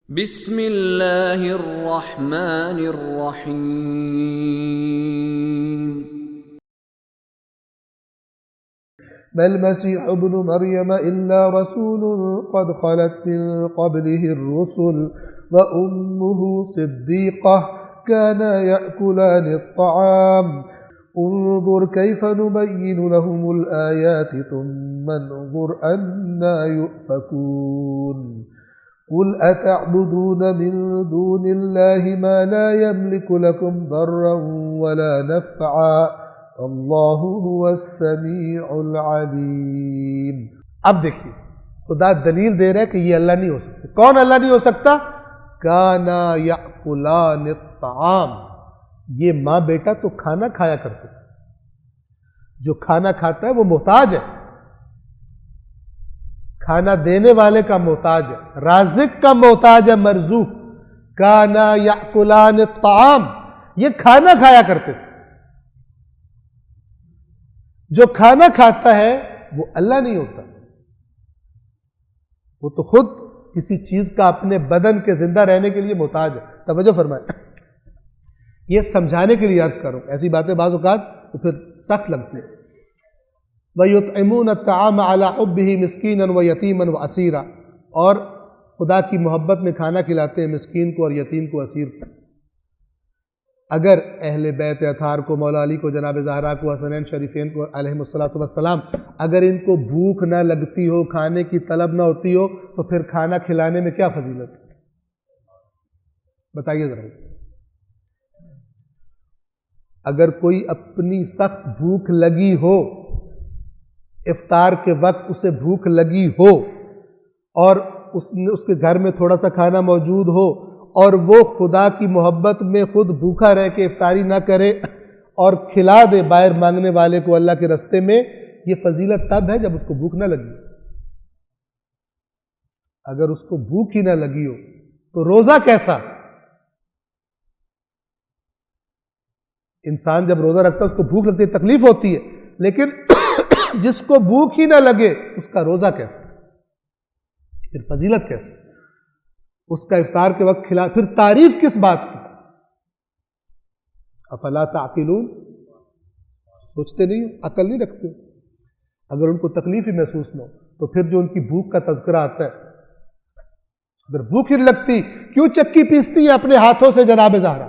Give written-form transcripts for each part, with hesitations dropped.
بسم اللہ الرحمن الرحیم ما المسيح ابن مريم إلا رسول قد خلت من قبله الرسل وأمه صديقة كانا يأكلان الطعام انظر كيف نبين لهم الآيات ثم انظر أنى يؤفكون قل أتعبدون من دون الله ما لا يملك لكم ضرا ولا نفعا اللہ هو السمیع العلیم۔ اب دیکھیے خدا دلیل دے رہا ہے کہ یہ اللہ نہیں ہو سکتا۔ کون اللہ نہیں ہو سکتا؟ کانا یأکلان الطعام، یہ ماں بیٹا تو کھانا کھایا کرتے ہیں، جو کھانا کھاتا ہے وہ محتاج ہے، کھانا دینے والے کا محتاج ہے، رازق کا محتاج ہے، مرزوق۔ کانا یأکلان الطعام، یہ کھانا کھایا کرتے تھے۔ جو کھانا کھاتا ہے وہ اللہ نہیں ہوتا، وہ تو خود کسی چیز کا اپنے بدن کے زندہ رہنے کے لیے محتاج ہے۔ توجہ فرمائیں، یہ سمجھانے کے لیے عرض کروں، ایسی باتیں بعض اوقات تو پھر سخت لگتی ہیں۔ وَيُطْعِمُونَ الطَّعَامَ عَلَىٰ حُبِّهِ مِسْكِينًا وَيَتِيمًا وَأَسِيرًا، اور خدا کی محبت میں کھانا کھلاتے ہیں مسکین کو اور یتیم کو، اسیر کو۔ اگر اہل بیت اطہار کو، مولا علی کو، جناب زہرا کو، حسنین شریفین کو علیہم السلام، اگر ان کو بھوک نہ لگتی ہو، کھانے کی طلب نہ ہوتی ہو، تو پھر کھانا کھلانے میں کیا فضیلت؟ بتائیے ذرا۔ اگر کوئی اپنی سخت بھوک لگی ہو، افطار کے وقت اسے بھوک لگی ہو اور اس کے گھر میں تھوڑا سا کھانا موجود ہو، اور وہ خدا کی محبت میں خود بھوکا رہ کے افطاری نہ کرے اور کھلا دے باہر مانگنے والے کو اللہ کے رستے میں، یہ فضیلت تب ہے جب اس کو بھوک نہ لگی۔ اگر اس کو بھوک ہی نہ لگی ہو تو روزہ کیسا؟ انسان جب روزہ رکھتا ہے اس کو بھوک لگتی ہے، تکلیف ہوتی ہے، لیکن جس کو بھوک ہی نہ لگے اس کا روزہ کیسا؟ پھر فضیلت کیسے؟ اس کا افطار کے وقت کھلا، پھر تعریف کس بات کی؟ افلا تعقلون، سوچتے نہیں ہو، عقل نہیں رکھتے ہو؟ اگر ان کو تکلیف ہی محسوس نہ ہو تو پھر جو ان کی بھوک کا تذکرہ آتا ہے، اگر بھوک ہی نہیں لگتی کیوں چکی پیستی ہے اپنے ہاتھوں سے جناب زہرا؟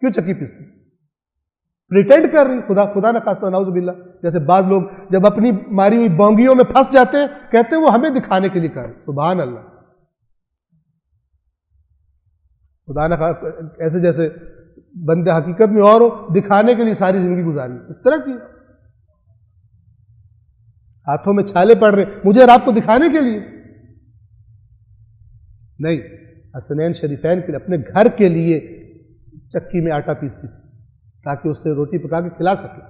کیوں چکی پیستی؟ پریٹینڈ کر رہی، خدا نہ خواستہ، نعوذ باللہ۔ جیسے بعض لوگ جب اپنی ماری ہوئی بونگیوں میں پھنس جاتے ہیں، کہتے ہیں وہ ہمیں دکھانے کے لیے کر رہے۔ سبحان اللہ، خدا نہ ایسے جیسے بندے حقیقت میں اور ہو، دکھانے کے لیے ساری زندگی گزاری، اس طرح کی ہاتھوں میں چھالے پڑ رہے مجھے اور آپ کو دکھانے کے لیے نہیں۔ حسنین شریفین کے لیے، اپنے گھر کے لیے چکی میں آٹا پیستی تھی تاکہ اس سے روٹی پکا کے کھلا سکے۔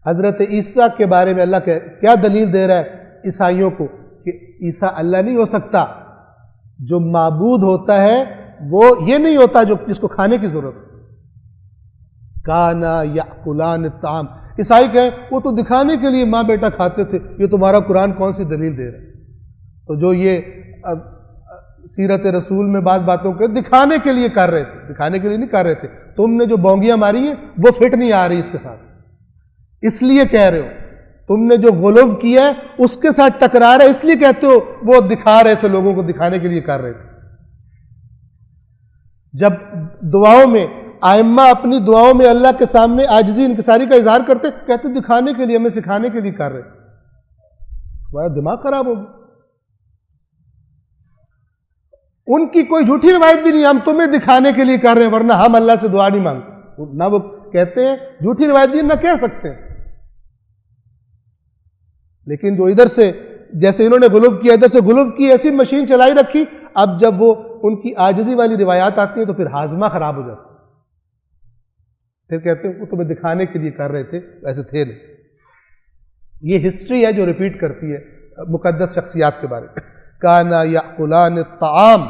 حضرت عیسیٰ کے بارے میں اللہ کیا دلیل دے رہا ہے عیسائیوں کو کہ عیسیٰ اللہ نہیں ہو سکتا۔ جو معبود ہوتا ہے وہ یہ نہیں ہوتا جس کو کھانے کی ضرورت۔ کانا یأکلان الطعام، عیسائی کہیں وہ تو دکھانے کے لیے ماں بیٹا کھاتے تھے، یہ تمہارا قرآن کون سی دلیل دے رہا ہے؟ تو جو یہ سیرت رسول میں بعض باتوں کو دکھانے کے لیے کر رہے تھے، دکھانے کے لیے نہیں کر رہے تھے۔ تم نے جو بونگیاں ماری ہیں وہ فٹ نہیں آ رہی اس کے ساتھ، اس لیے کہہ رہے ہو۔ تم نے جو غلو کیا ہے اس کے ساتھ ٹکرا رہا ہے، اس لیے کہتے ہو وہ دکھا رہے تھے، لوگوں کو دکھانے کے لیے کر رہے تھے۔ جب دعاؤں میں ائمہ اپنی دعاؤں میں اللہ کے سامنے عاجزی انکساری کا اظہار کرتے، کہتے دکھانے کے لیے، ہمیں سکھانے کے لیے کر رہے تھے۔ تمہارا دماغ خراب ہو گیا۔ ان کی کوئی جھوٹی روایت بھی نہیں، ہم تمہیں دکھانے کے لیے کر رہے ہیں، ورنہ ہم اللہ سے دعا نہیں مانگتے۔ نہ وہ کہتے ہیں جھوٹی روایت بھی نہ کہہ سکتے ہیں، لیکن جو ادھر سے جیسے انہوں نے غلو کیا، ادھر سے غلو کی، ایسی مشین چلائی رکھی، اب جب وہ ان کی عاجزی والی روایات آتی ہیں تو پھر ہاضمہ خراب ہو جاتا ہے، پھر کہتے ہیں وہ تمہیں دکھانے کے لیے کر رہے تھے، ویسے تھے نہیں۔ یہ ہسٹری ہے جو ریپیٹ کرتی ہے مقدس شخصیات کے بارے میں۔ کانا یأکلان الطعام،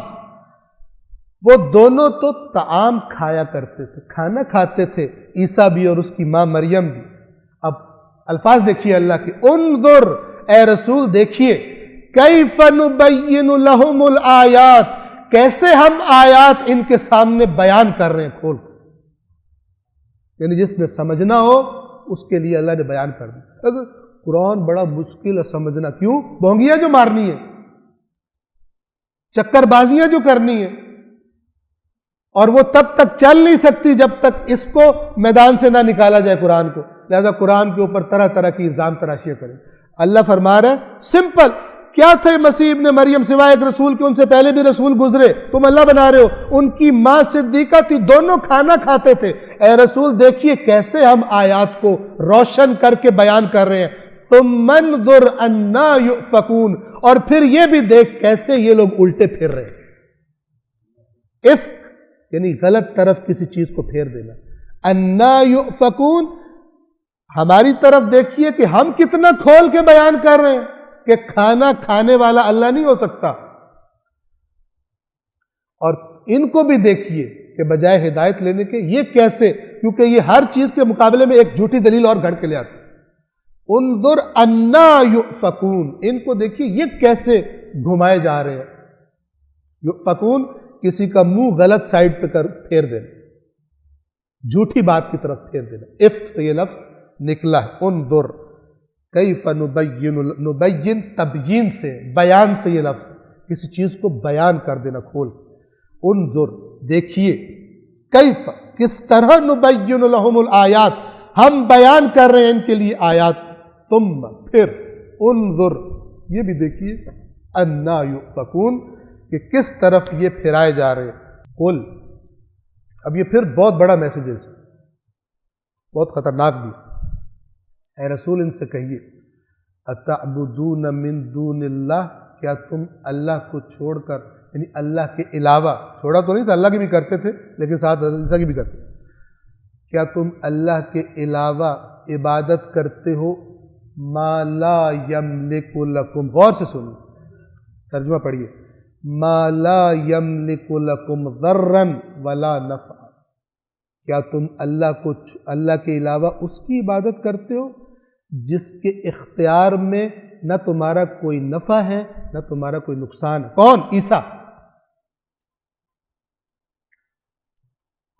وہ دونوں تو طعام کھایا کرتے تھے، کھانا کھاتے تھے، عیسیٰ بھی اور اس کی ماں مریم بھی۔ اب الفاظ دیکھیے اللہ کے، انظر، اے رسول دیکھیے، کیف نبین لہم الآیات، کیسے ہم آیات ان کے سامنے بیان کر رہے ہیں کھول کر. یعنی جس نے سمجھنا ہو اس کے لیے اللہ نے بیان کر دیا. اگر قرآن بڑا مشکل ہے سمجھنا، کیوں؟ بھونگیاں جو مارنی ہیں، چکر بازیاں جو کرنی ہیں، اور وہ تب تک چل نہیں سکتی جب تک اس کو میدان سے نہ نکالا جائے قرآن کو. لہذا قرآن کے اوپر طرح طرح کی الزام تراشیاں کریں. اللہ فرما رہا ہے سمپل، کیا تھے مسیح ابن مریم سوائے ایک رسول کے؟ ان سے پہلے بھی رسول گزرے، تم اللہ بنا رہے ہو. ان کی ماں صدیقہ تھی، دونوں کھانا کھاتے تھے. اے رسول دیکھیے کیسے ہم آیات کو روشن کر کے بیان کر رہے ہیں. ثم انظر انا یؤفکون، اور پھر یہ بھی دیکھ کیسے یہ لوگ الٹے پھر رہے ہیں. افک یعنی غلط طرف کسی چیز کو پھیر دینا. انا یؤفکون، ہماری طرف دیکھیے کہ ہم کتنا کھول کے بیان کر رہے ہیں کہ کھانا کھانے والا اللہ نہیں ہو سکتا. اور ان کو بھی دیکھیے کہ بجائے ہدایت لینے کے یہ کیسے، کیونکہ یہ ہر چیز کے مقابلے میں ایک جھوٹی دلیل اور گھڑ کے لے آتے. انظر انا یؤفکون، ان کو دیکھیے یہ کیسے گھمائے جا رہے ہیں. یؤفکون کسی کا منہ غلط سائڈ پہ کر پھیر دینا، جھوٹی بات کی طرف پھیر دینا. افک سے یہ لفظ نکلا ہے. انظر کیف نبین، تبیین سے، بیان سے یہ لفظ، کسی چیز کو بیان کر دینا کھول. انظر دیکھیے، کیف کس طرح، نبین لہم الآیات ہم بیان کر رہے ہیں ان کے لیے آیات. ثم پھر، انظر یہ بھی دیکھیے، انا یؤفکون کہ کس طرف یہ پھرائے جا رہے ہیں. قل، اب یہ پھر بہت بڑا میسج ہے، بہت خطرناک بھی. اے رسول ان سے کہیے، اتعبدون من دون اللہ، کیا تم اللہ کو چھوڑ کر، یعنی اللہ کے علاوہ، چھوڑا تو نہیں تھا، اللہ کی بھی کرتے تھے لیکن ساتھ حضرت عیسیٰ کی بھی کرتے، کیا تم اللہ کے علاوہ عبادت کرتے ہو ما لا یملک لکم، غور سے سنو ترجمہ پڑھیے، ما لا یملک لکم ضرا ولا نفع، کیا تم اللہ کے علاوہ اس کی عبادت کرتے ہو جس کے اختیار میں نہ تمہارا کوئی نفع ہے نہ تمہارا کوئی نقصان ہے؟ کون؟ عیسیٰ.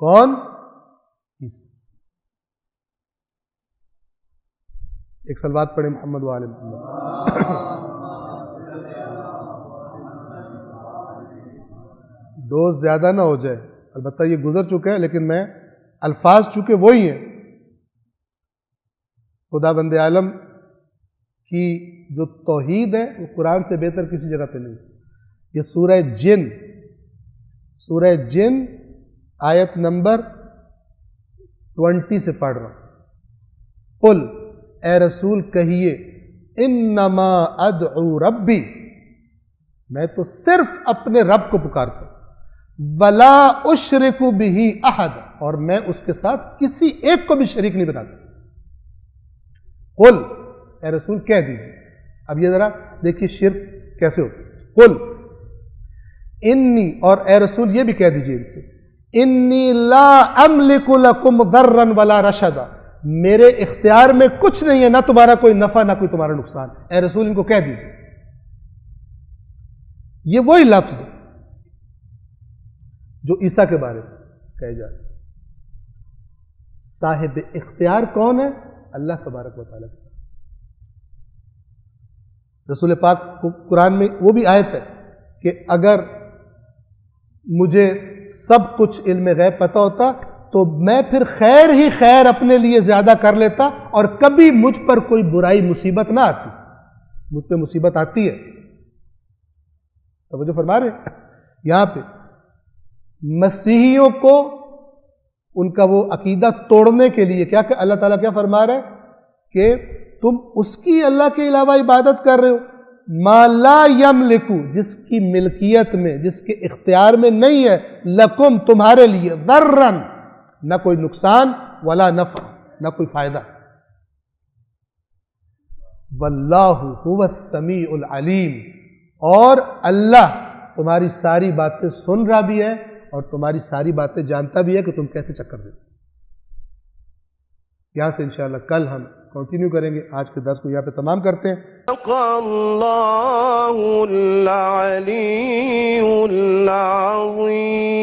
کون؟ عیسیٰ. ایک صلوات پڑھیں محمد وآل محمد. ڈوز زیادہ نہ ہو جائے، البتہ یہ گزر چکا ہے لیکن میں الفاظ چونکہ وہی ہیں. خدا بند عالم کی جو توحید ہے وہ قرآن سے بہتر کسی جگہ پہ نہیں. یہ سورہ جن آیت نمبر 20 سے پڑھ رہا ہوں. قل، اے رسول کہیے، انما ادعو ربی، میں تو صرف اپنے رب کو پکارتا ہوں، ولا اشرک بہ احد، اور میں اس کے ساتھ کسی ایک کو بھی شریک نہیں بناتا. قل، اے رسول کہہ دیجیے. اب یہ ذرا دیکھیے شرک کیسے ہوتا ہے. قل انی، اور اے رسول یہ بھی کہہ دیجیے ان سے، انی لا املک لکم ضرا ولا رشدا، میرے اختیار میں کچھ نہیں ہے، نہ تمہارا کوئی نفع نہ کوئی تمہارا نقصان. اے رسول ان کو کہہ دیجیے. یہ وہی لفظ جو عیسیٰ کے بارے میں کہے جائے. صاحب اختیار کون ہے؟ اللہ تبارک و تعالیٰ. رسول پاک قرآن میں وہ بھی آیت ہے کہ اگر مجھے سب کچھ علم غیب پتہ ہوتا تو میں پھر خیر ہی خیر اپنے لیے زیادہ کر لیتا اور کبھی مجھ پر کوئی برائی مصیبت نہ آتی. مجھ پہ مصیبت آتی ہے. توجہ فرما رہے ہیں یہاں پہ مسیحیوں کو ان کا وہ عقیدہ توڑنے کے لیے کیا کہ اللہ تعالیٰ کیا فرما رہا ہے کہ تم اس کی اللہ کے علاوہ عبادت کر رہے ہو ما لا یملکو، جس کی ملکیت میں، جس کے اختیار میں نہیں ہے، لکم تمہارے لیے، ضرن نہ کوئی نقصان، ولا نفع نہ کوئی فائدہ. واللہ هو السمیع العلیم، اور اللہ تمہاری ساری باتیں سن رہا بھی ہے اور تمہاری ساری باتیں جانتا بھی ہے کہ تم کیسے چکر دے. یہاں سے انشاءاللہ کل ہم کنٹینیو کریں گے. آج کے درس کو یہاں پہ تمام کرتے ہیں. اللہ العلی العظیم.